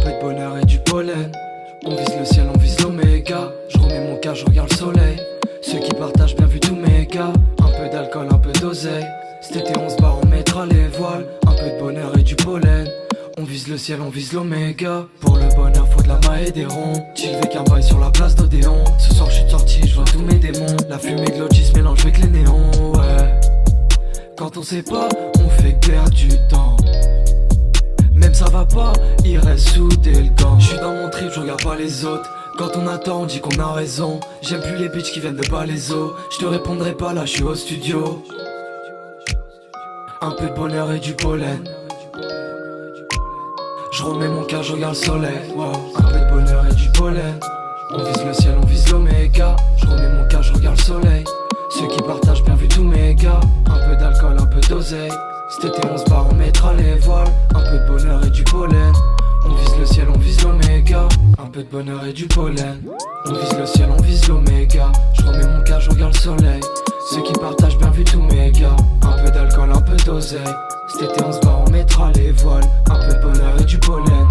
peu de bonheur et du pollen. On vise le ciel, on vise l'oméga. Je remets mon cas, je regarde le soleil. Ceux qui partagent bien vu tous mes gars. Un peu d'alcool, un peu d'oseille. Cet été on se barre, on mettra les voiles. Un peu de bonheur et du pollen. On vise le ciel, on vise l'oméga. Pour le bonheur faut de la main et des ronds. Chill avec un bail sur la place d'Odéon. Ce soir je suis sorti, je vois tous mes démons. La fumée de l'OG se mélange avec les néons, ouais. Quand on sait pas, on fait perdre du temps. Même ça va pas, il reste soudé le gant. J'suis dans mon trip, je regarde pas les autres. Quand on attend, on dit qu'on a raison. J'aime plus les bitches qui viennent de Palaiso. J'te répondrai pas là, j'suis au studio. Un peu de bonheur et du pollen. Je remets mon cœur, je regarde le soleil. Wow. Un peu de bonheur et du pollen. On vise le ciel, on vise l'oméga. Je remets mon cœur, je regarde le soleil. Ceux qui partagent bien vu tous mes gars. Un peu d'alcool, un peu d'oseille. Cet été on se barre, on mettra les voiles. Un peu de bonheur et du pollen. On vise le ciel, on vise l'oméga. Un peu de bonheur et du pollen. On vise le ciel, on vise l'oméga. Je remets mon cœur, je regarde le soleil. Ceux qui partagent bien vu tous mes gars. Un peu d'alcool, un peu d'oseille. Cet été on se barre, on mettra les voiles. Un peu de bonheur et du pollen.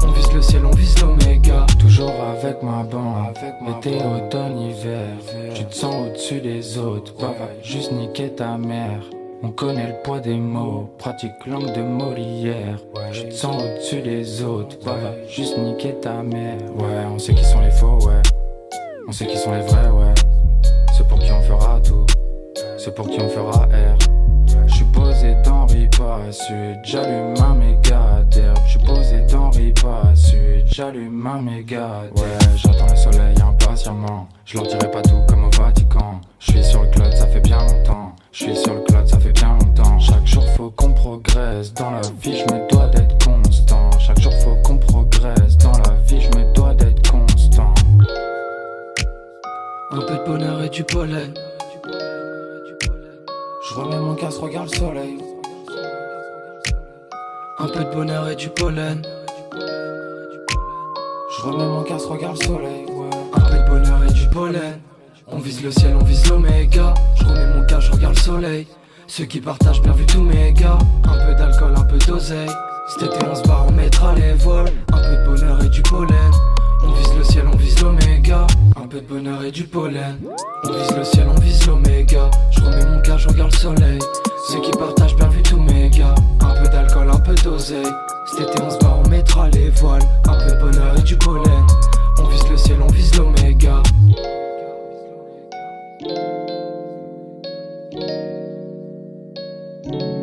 On vise le ciel, on vise l'oméga. Toujours avec ma bande, été, automne, hiver. Tu te sens au-dessus des autres, va juste niquer ta mère. On connaît le poids des mots, pratique langue de Molière. Tu te sens au-dessus des autres, va juste niquer ta mère. Ouais, on sait qui sont les faux, ouais. On sait qui sont les vrais, ouais. Ceux pour qui on fera tout, ceux pour qui on fera R. J'suis posé dans Ripa Sud, j'allume un méga d'herbe. J'suis posé dans Ripa Sud, j'allume un méga d'herbe. Ouais, j'attends le soleil impatiemment. Je leur dirai pas tout comme au Vatican. J'suis sur le cloud, ça fait bien longtemps. J'suis sur le cloud, ça fait bien longtemps. Chaque jour faut qu'on progresse. Dans la vie, j'me dois d'être constant. Chaque jour faut qu'on progresse. Dans la vie, j'me dois d'être constant. Un peu de bonheur et du pollen. Je remets mon casque, regarde le soleil. Un peu de bonheur et du pollen. Je remets mon casque, regarde le soleil, ouais. Un peu de bonheur et du pollen. On vise le ciel, on vise l'oméga. Je remets mon cœur, je regarde le soleil. Ceux qui partagent bien vu tous mes gars. Un peu d'alcool, un peu d'oseille. Cet été on se barre, on mettra les voiles. Un peu de bonheur et du pollen. On vise le ciel, on vise l'oméga. Un peu de bonheur et du pollen. On vise le ciel, on vise l'oméga. Je remets mon cœur, je regarde le soleil. Ceux qui partagent bien vu tous mes gars. Un peu d'alcool, un peu d'oseille. Cet été on se barre, on mettra les voiles. Un peu de bonheur et du pollen. On vise le ciel, on vise l'oméga. Thank you.